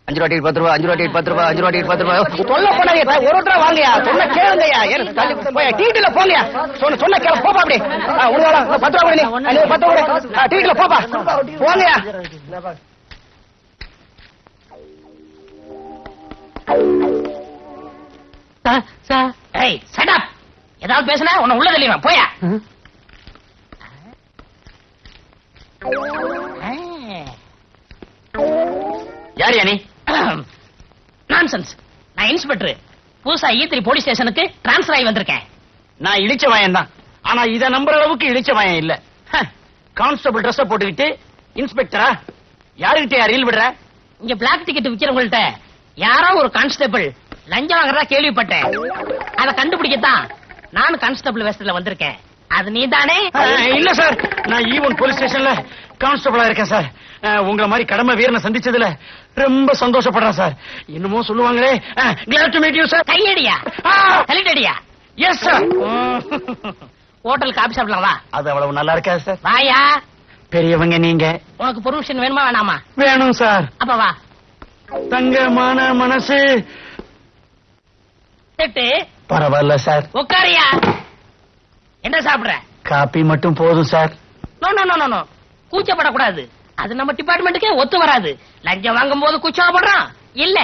5 ரூபா டிக்கெட் 10 ரூபா 5 ரூபா டிக்கெட் 10 ரூபா 5 ரூபா டிக்கெட் 10 ரூபா சொல்ல போனாங்க ஒரு ரூபா வாங்கயா சொன்ன கேளுங்கயா டிக்கெட்ல போங்கயா சொன்ன கேள போப்பா அப்படி உனவால 10 ரூபா கொடு நீ 10 ரூபா கொடு டிக்கெட்ல போப்பா போங்கயா சார் ஏய் ஷட் அப் ஏதாவது பேசினா உன்னை உள்ள தள்ளிடுவேன் போயா யார் நீ நான்சென்ஸ் நான் இன்ஸ்பெக்டர் புதுசா E3 போலீஸ் ஸ்டேஷனுக்கு டிரான்ஸ்பர் ஆகி வந்திருக்கேன் நான் இடிச்ச வாயன் தான் ஆனா இத நம்புற அளவுக்கு இடிச்ச வாயன் இல்ல கான்ஸ்டபிள் ட்ரெஸ் போட்டுக்கிட்டு இன்ஸ்பெக்டரா யாருகிட்ட ரீல் விடுற இங்க பிளாக் டிக்கெட் விக்கிறவங்கள்ட்ட யாரோ ஒரு கான்ஸ்டபிள் லஞ்சம் வாங்குறதா கேள்விப்பட்டேன் அதை கண்டுபிடிக்கத்தான் நானும் கான்ஸ்டபிள் வேஷத்துல வந்திருக்கேன் அது நீதானே இல்ல சார் நான் ஈவன் போலீஸ் ஸ்டேஷன்ல கான்ஸ்டபிளா இருக்கேன் சார் உங்களை மாதிரி கடமை வீரனை சந்திச்சதுல ரொம்ப சந்தோஷப்படுறேன் சார் என்னமோ சொல்லுவாங்களே glad to meet you sir கையடியா கலிட்டடியா எஸ் சார் ஹோட்டல் காபி சாப்பிடலாம் வா அது அவ்வளவு நல்லா இருக்காது சார் வாயா பெரியவங்க நீங்க உனக்கு பெர்மிஷன் வேணுமா வேணாமா வேணும் சார் அப்ப வா தங்கமான மனசு திட்டு பரவாயில்ல சார் உட்காரியா என்ன சாப்பிடுற காப்பி மட்டும் போதும் sir no no no no கூச்சப்படக்கூடாது அது நம்ம டிபார்ட்மெண்ட்டுக்கே ஒத்து வராது லஞ்சம் வாங்கும் போது கூச்சப்படுறான் இல்ல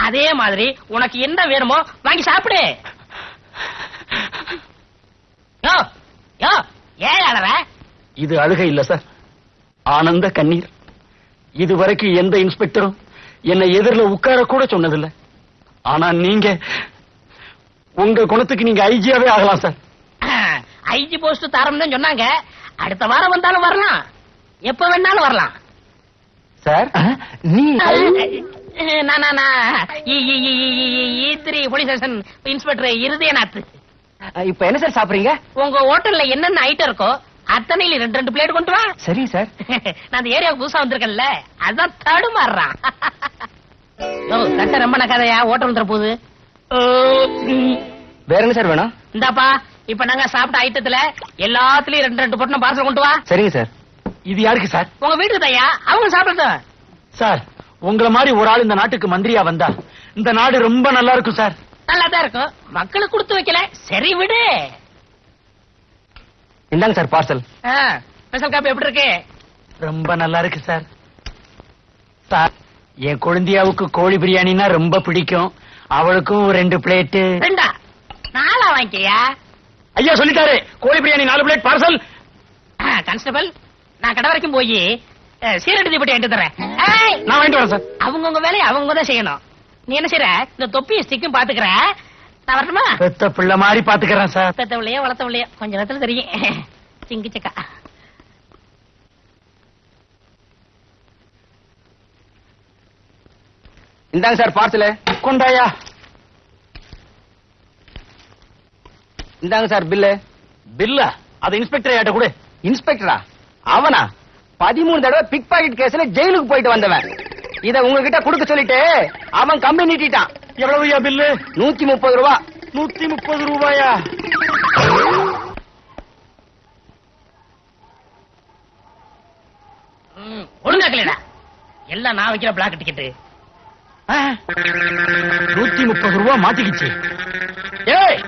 அதே மாதிரி உனக்கு என்ன வேணுமோ வாங்கி சாப்பிடு யோ யோ ஏன் அழற இது அழுகை இல்ல சார் ஆனந்த கண்ணீர் இதுவரைக்கும் எந்த இன்ஸ்பெக்டரும் என்னை எதிரில் உட்கார கூட சொன்னதில்ல ஆனா நீங்க உங்க குணத்துக்கு நீங்க ஐஜியாவே ஆகலாம் சார் ஐஜி போஸ்ட் தரம் தான் சொன்னாங்க அடுத்த வாரம் வந்தாலும் வரலாம் எப்ப வேணாலும் வரலாம் சார் நீ E3 police station inspector Irudayanath இப்ப என்ன சார் சாப்பிடுறீங்க உங்க ஹோட்டல்ல என்னென்ன ஐட்டம் இருக்கோ அத்தனையில 2 பிளேட் கொண்டு வா சரி சார் நான் அந்த ஏரியாவுக்கு புதுசா வந்திருக்கேன்ல அதான் தடுமாறுறான் கட்ட ரொம்ப நக்காதையா ஹோட்டல் வந்துற போகுது வேற என்ன சார் வேணும் இந்தாப்பா இப்ப நாங்க சாப்பிட்ட ஐட்டத்துல எல்லாத்துலயும் 2 பொட்டணம் பார்சல் கொண்டு வா சரிங்க சார் இது யாருக்கு சார் உங்க வீட்டுக்கு தையா அவங்க சாப்பிடுறது சார் உங்களை மாதிரி ஒரு ஆள் இந்த நாட்டுக்கு மந்திரியா வந்தா இந்த நாடு ரொம்ப நல்லா இருக்கும் சார் நல்லா தான் இருக்கும் மக்களுக்கு கொடுத்து வைக்கல சரி விடு இந்தாங்க சார் பார்சல் ஸ்பெஷல் காப்பி எப்படி இருக்கு ரொம்ப நல்லா இருக்கு சார் சார் என் குழந்தையாவுக்கு கோழி பிரியாணினா ரொம்ப பிடிக்கும் அவளுக்கும் 2 பிளேட் 2 4 வாங்கிக்கியா ஐயா சொல்லிட்டாரு கோழி பிரியாணி 4 பிளேட் பார்சல் கான்ஸ்டபிள் நான் கடை வரைக்கும் போய் சீரடி தீப்பட்டி வாங்கிட்டு தரேன் நான் வாங்கிட்டு வரேன் சார் அவங்கவுங்க வேலையை அவங்க தான் செய்யணும் நீ என்ன செய்யற இந்த தொப்பியும் ஸ்டிக்கும் பாத்துக்கிற நான் வரட்டுமா பெத்த பிள்ளை மாதிரி பாத்துக்கிறேன் சார் பெத்தவளையோ வளர்த்தவளையோ கொஞ்ச நேரத்துல தெரியும் சிங்கி சக்கா இந்தாங்க சார் பார்சல் கொண்டாயா இந்தாங்க சார் பில்லு பில்லா அது இன்ஸ்பெக்டர் ஆட்ட கூட இன்ஸ்பெக்டரா அவனா 13 தடவை பிக் பாக்கெட் கேஸ்ல ஜெயிலுக்கு போயிட்டு வந்தவன் இத உங்ககிட்ட கொடுக்க சொல்லிட்டு அவன் கம்பி நீட்டிட்டான் எவ்வளவுயா பில்லு 130 ரூபா 130 ரூபாயா ஒழுங்கா கிளடா எல்லாம் நான் வைக்கிற பிளாக் டிக்கெட் 130 ரூபா மாட்டிக்கிச்சு ஏய்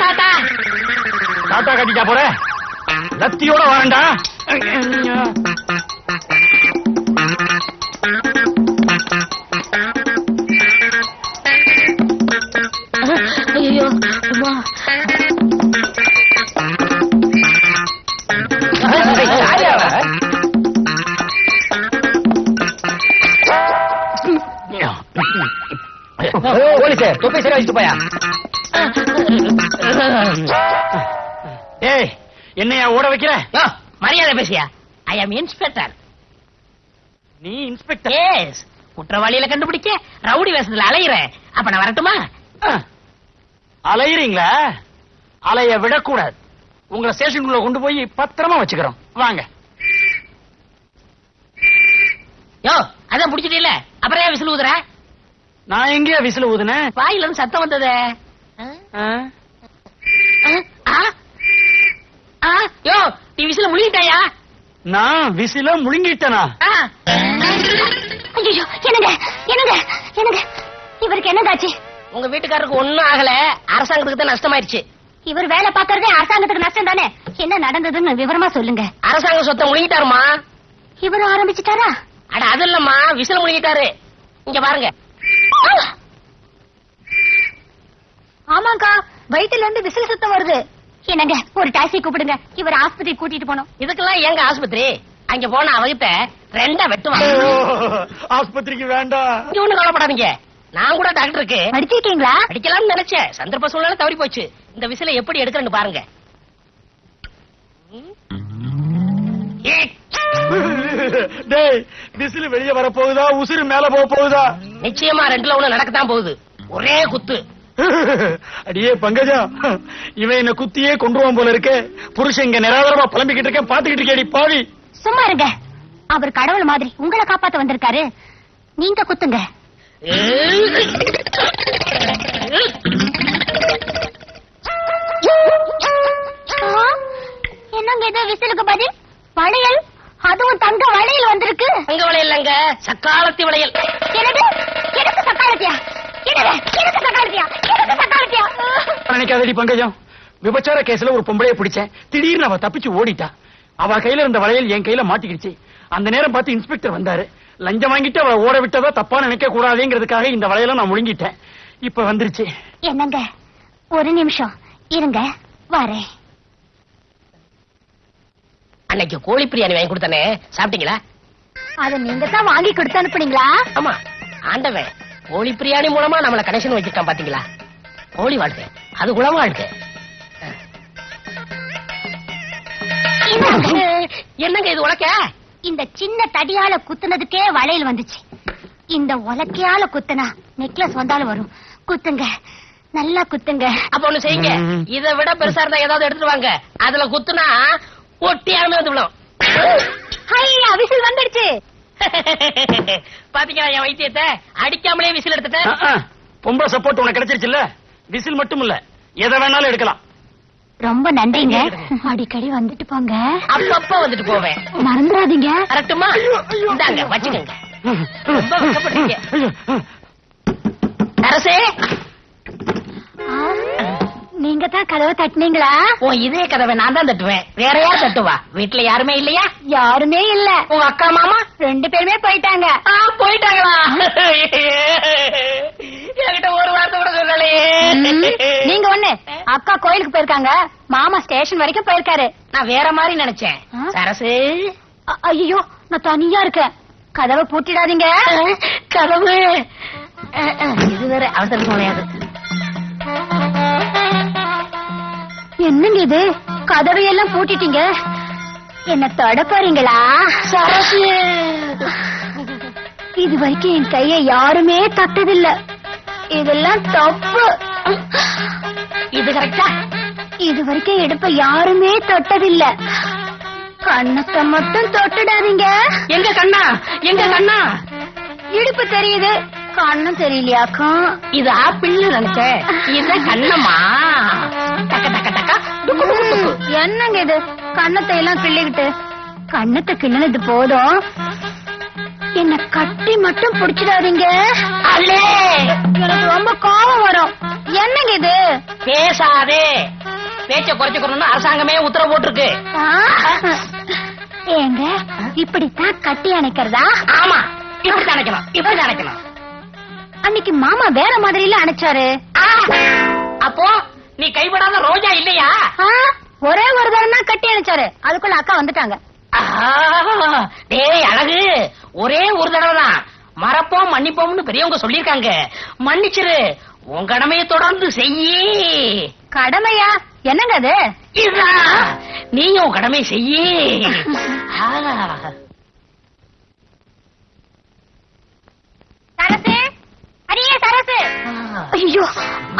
டாடா டாடா கட்டிட்டா போற லத்தியோட வரண்டா ஐயோ போலீஸ் தொப்பை சரி வச்சுட்டு போயா ஏய் என்னையா ஓட வைக்கிற மரியாதை பேசியா ஐ ஆம் இன்ஸ்பெக்டர் நீ இன்ஸ்பெக்டர் எஸ் குற்றவாளியில கண்டுபிடிக்க ரவுடி வேஷத்துல அலையிறேன் அப்ப நான் வரட்டுமா அலையிறீங்களா அலைய விடக்கூடாது உங்களை ஸ்டேஷனுக்குள்ள கொண்டு போய் பத்திரமா வச்சுக்கிறோம் வாங்க யோ அதான் புடிச்சிட்டீல அப்புறம் ஏன் விசில் ஊதுற நான் எங்கேயா விசில் ஊதுனேன் வாயில இருந்து சத்தம் வந்ததே யோ நீ விசில முழுகிட்டாயா நான் விசில முழுங்கிட்டனா? ஐயோ, என்னங்க என்னங்க என்னங்க, இவருக்கு என்னதாச்சு? உங்க வீட்டுக்காரருக்கு ஒண்ணும் ஆகல, அரசாங்கத்துக்கு தான் நஷ்டமாயிருச்சு. இவர் வேலை பாக்குறதே அரசாங்கத்துக்கு நஷ்டம் தானே. என்ன நடந்ததுன்னு விவரமா சொல்லுங்க. அரசாங்க சொத்தை முழுங்கிட்டாருமா. இவரு ஆரம்பிச்சுட்டாரா? அட அது இல்லம்மா, விசில முழுங்கிட்டாரு. இங்க பாருங்க. ஆமாங்கா, வயிற்றுல இருந்து விசில் சத்தம் வருது. என்னங்க, ஒரு டாக்ஸி கூப்பிடுங்க, இவர் ஆஸ்பத்திரி கூட்டிட்டு போனோம். இதுக்கெல்லாம் எங்க ஆஸ்பத்திரி? அங்க போன அவகிட்ட ரெண்டா வெட்டுவாங்க. ஆஸ்பத்திரிக்கு வேண்டாம். இங்க ஒண்ணும் கவலைப்படாதீங்க, நான் கூட டாக்டருக்கு படிச்சிருக்கீங்களா? அடிக்கலாம்னு நினைச்சேன். சந்தர்ப்ப சூழ்நிலை தவறி போச்சு. இந்த விசில எப்படி எடுக்கிறேன்னு பாருங்க. டேய், விசில் வெளியே வர போகுதா, உசுறு மேல போக போகுதா? நிச்சயமா ரெண்டுல ஒண்ணு நடக்கத்தான் போகுது. ஒரே குத்து. அடியே பங்கஜா, இவன் என்ன குத்தியே கொன்றுவான் போல இருக்கே. புருஷன் இங்க நிராதரமா புலம்பிக்கிட்டு இருக்கேன், பாத்துக்கிட்டு இருக்கேடி பாவி. சும்மா இருங்க, அவர் கடவுள் மாதிரி உங்களை காப்பாத்த வந்திருக்காரு. நீங்க குத்துங்க. என்னங்க இது விசிலுக்கு பதில்? வளையல், அதுவும் தங்க வளையல் வந்திருக்கு. தங்க வளையல் இல்லங்க, சக்காலத்தி வளையல். எனக்கு எனக்கு சக்காலத்தியா? எனக்கு சக்காலத்தியா? எனக்கு சக்காலத்தியா? நினைக்காதடி பங்கஜம், விபச்சார கேஸ்ல ஒரு பொம்பளைய பிடிச்சேன். திடீர்னு அவ தப்பிச்சு ஓடிட்டா. அவ கையில இருந்த வளையல் என் கையில மாட்டிக்கிடுச்சு. அந்த நேரம் பார்த்து இன்ஸ்பெக்டர் வந்தாரு. லஞ்சம் வாங்கிட்டு அவ ஓட விட்டதா தப்பா நினைக்க கூடாதுங்கிறதுக்காக இந்த வளையல நான் முழுங்கிட்டேன். இப்ப வந்துருச்சு. என்னங்க, ஒரு நிமிஷம் இருங்க, வரேன். அன்னைக்கு கோழி பிரியாணி வாங்கி கொடுத்தானே, சாப்பிட்டீங்களா? அத நீங்க தான் வாங்கி கொடுத்து அனுப்புனீங்களா? ஆமா, ஆண்டவன் கோழி பிரியாணி மூலமா நம்மள கனெக்ஷன் வச்சிருக்கான் பாத்தீங்களா? கோழி வாழ்க்கை, அது குளம் வாழ்க்கை. என்னங்க இது உலக்க? இந்த சின்ன தடியால குத்துனதுக்கே வளையல் வந்துச்சு. இந்த உலக்கையால குத்துனா நெக்லஸ் வந்தாலும் வரும். குத்துங்க, நல்லா குத்துங்க. அப்ப ஒண்ணு செய்யுங்க, இதை விட பெருசா இருந்தா ஏதாவது எடுத்துட்டு வாங்க. அதுல குத்துனா ஒட்டியாமே வந்து விடும். ஐயா, விசில் வந்துடுச்சு. பாத்தீங்களா என் வைத்தியத்தை? அடிக்காமலே விசில் எடுத்துட்டேன். பொம்பளை சப்போர்ட் உனக்கு கிடைச்சிருச்சுல்ல. விசில் மட்டும் இல்ல, எதை வேணாலும் எடுக்கலாம். ரொம்ப நன்றிங்க. அடிக்கடி வந்துட்டு போங்க. அப்பப்ப வந்துட்டு போவேன், மறந்துடாதீங்க. கரெக்டுமா? இந்தாங்க வச்சுக்கோங்க. ரொம்ப வெட்கப்படுறீங்க. அரசே, நீங்க தான் கதவை தட்டினீங்களா? உன் இதே கதவை நான் தான் தட்டுவேன், வேற யார் தட்டுவா? வீட்டுல யாருமே இல்லையா? யாருமே இல்ல. உங்க அக்கா மாமா 2 பேருமே போயிட்டாங்க. போயிட்டாங்களா? என்கிட்ட ஒரு வார்த்தை கூட சொல்லலையே. நீங்க ஒண்ணு, அக்கா கோயிலுக்கு போயிருக்காங்க, மாமா ஸ்டேஷன் வரைக்கும் போயிருக்காரு. நான் வேற மாதிரி நினைச்சேன். சரசு, ஐயோ, நான் தனியா இருக்கேன். கதவை பூட்டிடாதீங்க. கதவு இது வேற அவசர சோழையாது. என்னங்க இது, கதவையெல்லாம் பூட்டிட்டீங்க? என்ன தொட போறீங்களா? சரசு, இது வரைக்கும் என் கைய யாருமே தொட்டதில்ல. இதெல்லாம் தப்பு. இது கரெக்டா? இது வரைக்கும் இடுப்ப யாருமே தொட்டதில்ல. கண்ணத்தை மட்டும் தொட்டுடாதீங்க. எங்க கண்ணா, எங்க கண்ணா? இடுப்பு தெரியுது, கண்ணும் தெரியலையாக்கா. இது ஆப்பிள் நினைச்சேன், இது கண்ணம்மா. டக்க டக்க டக்கா டுக்கு டுக்கு டுக்கு. என்னங்க இது, கண்ணத்தை எல்லாம் கிள்ளிக்கிட்டு? கண்ணத்தை கிள்ளினது போதும், என்ன கட்டி மட்டும் புடிச்சிடாதீங்க. அல்லே, எனக்கு ரொம்ப கோபம் வரும். என்னங்க இது? பேசாதே. பேச்ச குறைச்சுக்கணும்னு அரசாங்கமே உத்தரவு போட்டிருக்கு. ஏங்க, இப்படித்தான் கட்டி அணைக்கிறதா? ஆமா, இப்படி நினைக்கணும், இப்படி நினைக்கணும். அன்னைக்கு மாமா வேற மாதிரில அணைச்சாரு. அப்போ நீ கைவிடாத ரோஜா இல்லையா? ஒரே ஒரு தரம் தான் கட்டி அணைச்சாரு, அதுக்குள்ள அக்கா வந்துட்டாங்க. டேய் அழகு, ஒரே ஒரு தடவை தான். மறப்போம் மன்னிப்போம்னு பெரியவங்க சொல்லிருக்காங்க. மன்னிச்சிரு, உன் கடமையை தொடர்ந்து செய்யி. கடமையா? என்னங்க அது? இதுதான், நீயும் உன் கடமை செய்யி. சரசு, அடியே சரசு. ஐயோ,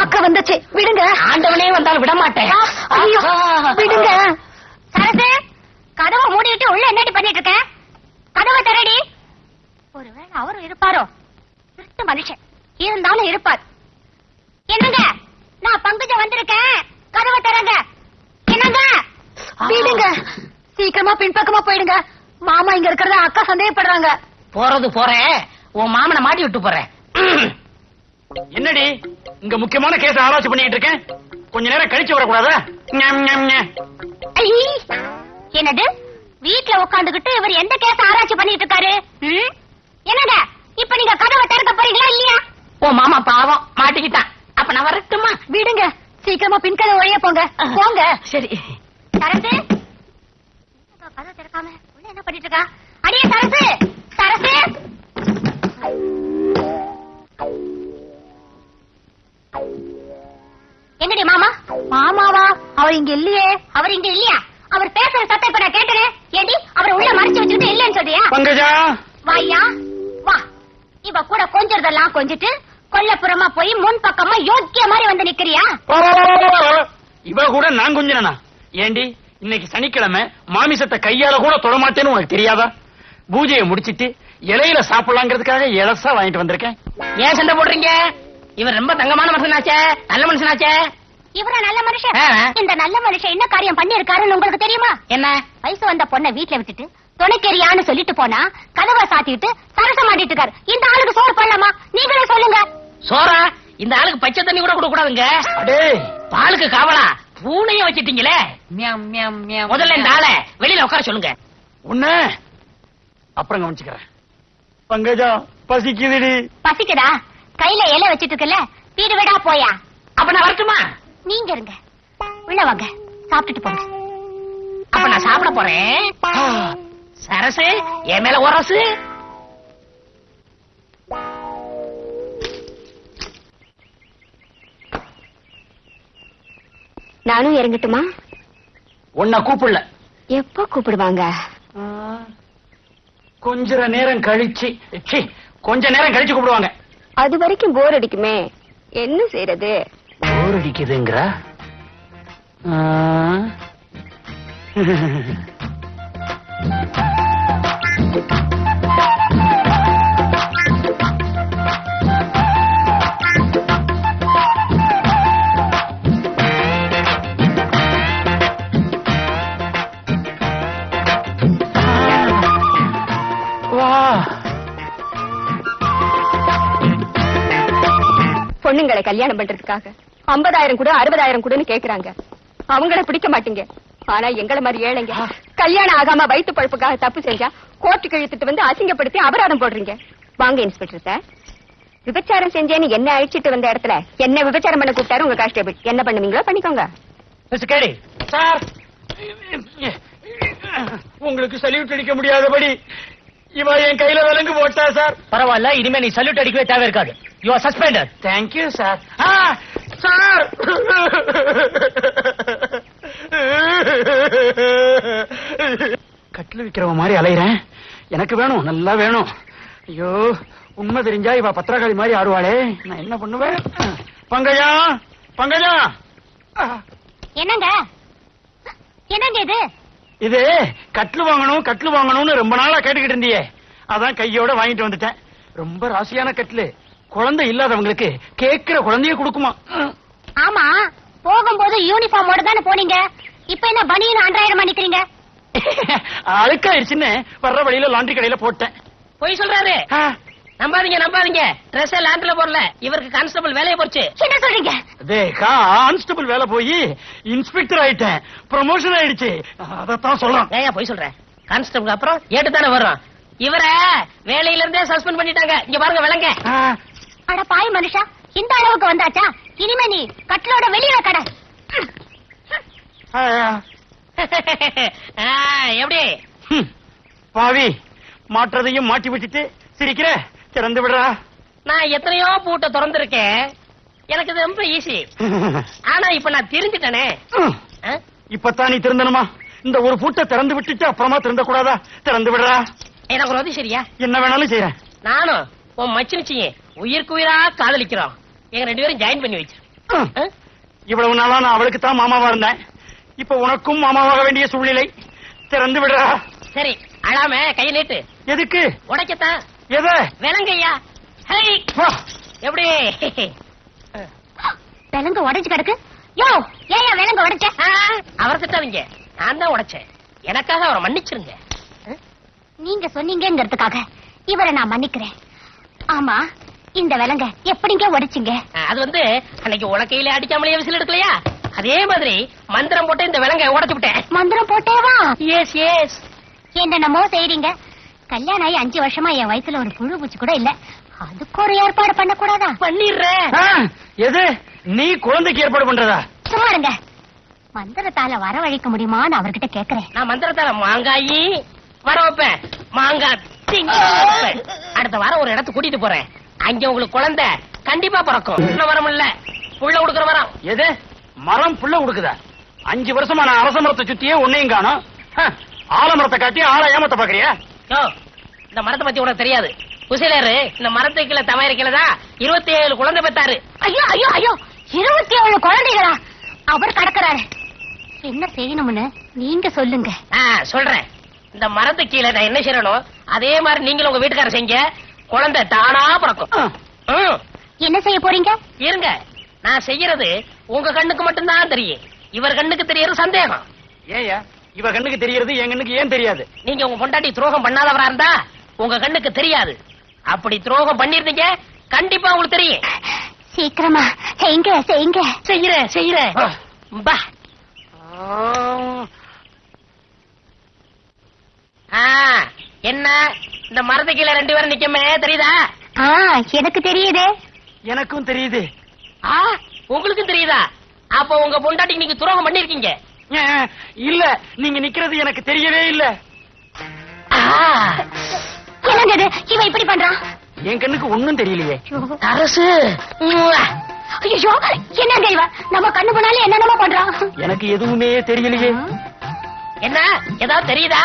அக்கா வந்துச்சு, விடுங்க. ஆண்டவனே வந்தாலும் விட மாட்டேன். ஐயோ, விடுங்க. சரசு, கதவை மூடிட்டு உள்ள என்னடி பண்ணிட்டு இருக்க? கதவை திறடி. ஒருவேளை அவரும் இருப்பாரோ? திருட்டு மனுஷன் இருந்தாலும் இருப்பார். என்னங்க, நான் பங்குஜம் வந்திருக்கேன், கதவை திறங்க. என்னங்க, விடுங்க. சீக்கிரமா பின்பக்கமா போயிடுங்க. மாமா இங்க இருக்கிறத அக்கா சந்தேகப்படுறாங்க. போறது போறேன், உன் மாமனை மாட்டி விட்டு போறேன். என்னடி இங்க முக்கியமான கேஸ் ஆராய்ச்சி பண்ணிட்டு இருக்கேன், கொஞ்ச நேரம் கழிச்சு வரக்கூடாதா? ஐ, என்னது வீட்டுல உட்காந்துகிட்டு இவர் எந்த கேஸ் ஆராய்ச்சி பண்ணிட்டு இருக்காரு? என்னங்க இப்ப நீங்க கதவை திறக்க போறீங்களா இல்லையா? உன் மாமா பாவம் மாட்டிக்கிட்டான். அப்ப நான் வரட்டுமா? விடுங்க, சீக்கிரமா பின்கதை ஒழிய போங்க. போங்க. சரி. சரசு, கதவை திறக்காம உள்ள என்ன பண்ணிட்டு இருக்கா? அடியே சரசு, சரசு. எங்கடி மாமா? மாமாவா? அவர் இங்க இல்லையே. அவர் இங்க இல்லையா? அவர் பேசுற சத்தம் இப்ப நான் கேட்டேன். ஏடி அவர் உள்ள மறைச்சு வச்சுட்டு இல்லன்னு சொல்றியா? பங்கஜா வாயா வா. இவ கூட கொஞ்சறதெல்லாம் கொஞ்சிட்டு கொல்லப்புறமா போய் முன் பக்கமா யோக்கிய மாதிரி வந்து நிக்கிறியா? இவ கூட நான் கொஞ்சனா? ஏண்டி இன்னைக்கு சனிக்கிழமை மாமிசத்தை கையால கூட தொடமாட்டேன்னு உனக்கு தெரியாதா? பூஜையை முடிச்சிட்டு இலையில சாப்பிடலாங்கிறதுக்காக இலசா வாங்கிட்டு வந்திருக்கேன். ஏன் சண்டை போடுறீங்க? இவர் ரொம்ப தங்கமான மனுஷனாச்சே, நல்ல மனுஷனாச்சே. இவரா நல்ல மனுஷன்? இந்த நல்ல மனுஷன் என்ன காரியம் பண்ணி இருக்காருன்னு உங்களுக்கு தெரியுமா? என்ன? வயசு வந்த பொண்ணை வீட்டுல விட்டுட்டு துணைக்கெரியான்னு சொல்லிட்டு போனா கதவை சாத்திட்டு சரசம் ஆடிட்டு இருக்காரு. இந்த ஆளுக்கு சோறு பண்ணலாமா? நீங்களே சொல்லுங்க. சோறா? இந்த ஆளுக்கு பச்சை தண்ணி கூட கொடுக்க கூடாதுங்க. பாலுக்கு காவலா பூனைய வச்சிட்டீங்களே. முதல்ல இந்த ஆளை வெளியில உட்கார சொல்லுங்க. உன்ன அப்புறம் கவனிச்சுக்கிறேன். பங்கஜா பசிக்குதுடி. பசிக்குதா? கையில இலை வச்சிட்டு இருக்கல, வீடு வீடா போயா. அப்ப நான் வரட்டுமா? நீங்க இருங்க, உள்ள வாங்க, சாப்பிட்டுட்டு போங்க. அப்ப நான் சாப்பிட போறேன். சரசு என் மேல உரசு. நானும் இறங்கட்டுமா? உன்னை கூப்பிடல. எப்ப கூப்பிடுவாங்க? கொஞ்ச நேரம் கழிச்சு. கொஞ்ச நேரம் கழிச்சு கூப்பிடுவாங்க. அது வரைக்கும் போர் அடிக்குமே, என்ன செய்யறது? போர் அடிக்குதுங்கிற? பொண்ணுங்களை கல்யாணம் பண்றதுக்காக 50,000 கூட 60,000 கூடன்னு கேக்குறாங்க. அவங்கள பிடிக்க மாட்டீங்க. ஆனா எங்களை மாதிரி ஏழைங்க கல்யாணம் ஆகாம வயிற்று பழப்புக்காக தப்பு செஞ்சா கோர்ட்டுக்கு இழுத்துட்டு வந்து அசிங்கப்படுத்தி அபராதம் போடுறீங்க. வாங்க இன்ஸ்பெக்டர் சார், விபச்சாரம் செஞ்சேன்னு என்ன அழிச்சிட்டு வந்த இடத்துல என்ன விபச்சாரம் பண்ண கூப்பிட்டாரு உங்க கான்ஸ்டபிள். என்ன பண்ணுவீங்களோ பண்ணிக்கோங்க. சார், உங்களுக்கு சல்யூட் அடிக்க முடியாதபடி இவ என் கையில விலங்கு போட்டா சார். பரவாயில்ல, இனிமே நீ சல்யூட் அடிக்கவே தேவை இருக்காது. You are suspended. Thank you sir. Sir, கட்டில விக்கிறவ மாதிரி அலையிறேன். எனக்கு வேணும், நல்லா வேணும். ஐயோ, உண்மை தெரிஞ்சா இவ பத்திரகாளி மாதிரி ஆடுவாளே, நான் என்ன பண்ணுவேன்? பங்கஜா, பங்கஜா. என்னங்க என்னங்க இது? இது கட்லு வாங்கணும் கட்லு வாங்கணும்னு ரொம்ப நாளா கேட்டுக்கிட்டு இருந்தியே, அதான் கையோட வாங்கிட்டு வந்துட்டேன். ரொம்ப ராசியான கட்லு, குழந்தை இல்லாதவங்களுக்கு கேக்குற குழந்தைய கொடுக்குமா. ஆமா, போகும்போது யூனிஃபார்மோட தானே போனீங்க, இப்ப என்ன பனியன் அன்றாயிரம் பண்ணிக்கிறீங்க? அழுக்காயிருச்சுன்னு வர்ற வழியில லாண்டரி கடையில போட்டேன். போய் சொல்றாரு. நம்பாதீங்க நம்பாதீங்க, ட்ரெஸ் லாண்டரில போடல, இவருக்கு கான்ஸ்டபிள் வேலையை போச்சு. என்ன சொல்றீங்க? கான்ஸ்டபிள் வேலை போய் இன்ஸ்பெக்டர் ஆயிட்டேன், ப்ரமோஷன் ஆயிடுச்சு. அதத்தான் சொல்றேன். ஏன் போய் சொல்றேன்? கான்ஸ்டபிள் அப்புறம் ஏட்டு தானே வரும். இவர வேலையில இருந்தே சஸ்பெண்ட் பண்ணிட்டாங்க. இங்க பாருங்க விலங்க. அட பாய் மனுஷா, இந்த அளவுக்கு வந்தாச்சா? இனிமே நீ கட்டிலோட வெளியில கடை. எப்படி பாவி, மாற்றதையும் மாட்டி விட்டுட்டு சிரிக்கிற, திறந்து விடுறா. நான் எத்தனையோ பூட்டை திறந்திருக்கேன், எனக்கு இது ரொம்ப ஈஸி. ஆனா இப்ப நான் தெரிஞ்சுட்டேனே. இப்பதான் நீ திறந்தனுமா? இந்த ஒரு பூட்டை திறந்து விட்டுட்டு அப்புறமா திறந்த கூடாதா? திறந்து விடுறா. எனக்கு ஒரு உதவி சரியா? என்ன வேணாலும் செய்யறேன். நானும் உன் மச்சினிச்சிங்க உயிருக்கு உயிரா காதலிக்கிறோம். எங்க 2 பேரும் ஜாயின் பண்ணி வச்சு. இவ்வளவு நாளா நான் அவளுக்கு தான் மாமாவா இருந்தேன், இப்ப உனக்கும் மாமாவாக வேண்டிய சூழ்நிலை. திறந்து விடுறா. சரி, அழாம கையை நீட்டு. எதுக்கு? உடைக்கத்தான். எதை? விலங்கையா. எப்படி விலங்கு உடைச்சு கிடக்கு? யோ, ஏன் விலங்கு உடைச்ச? அவரை திட்டாதீங்க, நான் தான் உடைச்சேன். எனக்காக அவரை மன்னிச்சிருங்க. நீங்க சொன்னீங்கிறதுக்காக இவரை நான் மன்னிக்கிறேன். ஆமா, இந்த விலங்க எப்படிங்க உடைச்சிங்க? அது வந்து அன்னைக்கு உலக்கையில அடிக்காமலே விசில் எடுக்கலையா, அதே மாதிரி மந்திரம் போட்டு இந்த விலங்க உடைச்சு விட்டேன். மந்திரம் போட்டேவா? S S. என்னென்னமோ செய்றீங்க. கல்யாணம் ஆகி 5 வருஷமா என் வயசுல ஒரு புழு பூச்சி கூட இல்ல. அதுக்கு ஒரு ஏற்பாடு பண்ண கூடாதா? பண்ணிடுறேன். எது நீ குழந்தைக்கு ஏற்பாடு பண்றதா? சும்மா இருங்க. மந்திரத்தால வரவழைக்க முடியுமான்னு அவர்கிட்ட கேக்குறேன். நான் மந்திரத்தால மாங்காயி வர வைப்பேன், மாங்காய் திங்க வைப்பேன். அடுத்த வாரம் ஒரு இடத்துக்கு கூட்டிட்டு போறேன். அங்க உங்களுக்கு குழந்தை கண்டிப்பா பிறக்கும். இன்னும் வரம் இல்ல, புள்ள கொடுக்குற வரம். எது மரம் புள்ள கொடுக்குதா? 5 வருஷமா நான் அரச மரத்தை சுத்தியே உன்னையும் காணோம். ஆலமரத்தை காட்டி ஆள ஏமாத்த பாக்குறியா? யோ, இந்த மரத்தை பத்தி உனக்கு தெரியாது. குசிலரு இந்த மரத்துக்கு கீழே தமையரைக்கலதா 27 குழந்தை பெத்தாரு. ஐயோ ஐயோ ஐயோ, 27 குழந்தைகளா? அவர் கடக்குறாரு. என்ன செய்யணும்னு நீங்க சொல்லுங்க. சொல்றேன். இந்த மரத்துக்கு கீழே நான் என்ன செய்யணும் அதே மாதிரி நீங்களும் உங்க வீட்டுக்காரர் செய்யுங்க. குழந்தை தானா பிறக்கும். என்ன செய்ய போறீங்க? இருங்க, நான் செய்யறது உங்க கண்ணுக்கு மட்டும்தான் தெரியும். இவர் கண்ணுக்கு தெரியறது சந்தேகம். ஏயா இவ கண்ணுக்கு தெரியறது என் கண்ணுக்கு ஏன் தெரியாது? நீங்க உங்க பொண்டாட்டி துரோகம் பண்ணாதவரா இருந்தா உங்க கண்ணுக்கு தெரியாது. அப்படி துரோகம் பண்ணிருந்தீங்க கண்டிப்பா உங்களுக்கு தெரியும். சீக்கிரமா செய்யுங்க செய்யுங்க. செய்யறேன் செய்யறேன். பா. என்ன இந்த மரத்து கீழே 2 பேரும் நிக்கமே தெரியுதா? எனக்கு தெரியுதே. எனக்கும் தெரியுது. உங்களுக்கும் தெரியுதா? அப்ப உங்க பொண்டாட்டி நீங்க துரோகம் பண்ணிருக்கீங்க. இல்ல, நீங்க நிக்கிறது எனக்கு தெரியவே இல்ல. என்னங்க இவன் இப்படி பண்றான்? என் கண்ணுக்கு ஒண்ணும் தெரியலையே. அரசு. ஐயோ, என்னங்க இவன் நம்ம கண்ணு போனாலே என்னென்னமோ பண்றான். எனக்கு எதுவுமே தெரியலையே. என்ன ஏதாவது தெரியுதா?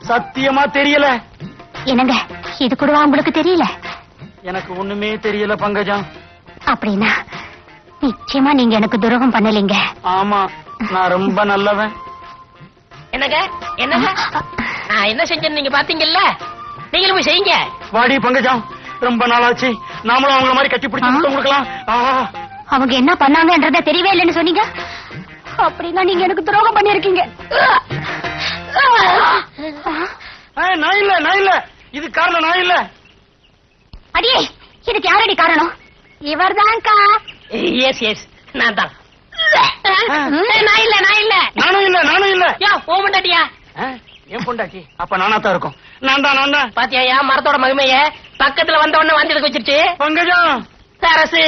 சத்தியமா தெரியல. என்னங்க இது கூடவா உங்களுக்கு தெரியல? எனக்கு ஒண்ணுமே தெரியல பங்கஜம். அப்படின்னா நிச்சயமா நீங்க எனக்கு துரோகம் பண்ணலீங்க. ஆமா, நான் ரொம்ப நல்லவன். என்னங்க என்னங்க நான் என்ன செஞ்சேன்னு நீங்க பாத்தீங்கல்ல, நீங்களும் போய் செய்யுங்க. வாடி பங்கஜம், ரொம்ப நாளாச்சு. நாமளும் அவங்கள மாதிரி கட்டி பிடிச்சு முத்தம் கொடுக்கலாம். அவங்க என்ன பண்ணாங்கன்றத தெரியவே இல்லைன்னு சொன்னீங்க. அப்படின்னா நீங்க எனக்கு துரோகம் பண்ணிருக்கீங்க. நான் இல்ல, நான் இல்ல. இது காரணம் நான் இல்ல. அடியே, இதுக்கு யாரடி காரணம்? இவர்தான்க்கா. எஸ் எஸ், நான் தான். நான் இல்ல நான் இல்ல. நானும் இல்ல, நானும் இல்ல. யோ, ஓ பொண்டாட்டியா? என் பொண்டாட்டி. அப்ப நானா தான் இருக்கும். நான் தான், நான் தான். பாத்தியா மரத்தோட மகிமைய? பக்கத்துல வந்த உடனே வாந்தி எடுக்க வச்சிருச்சு பங்கஜம். அரசு.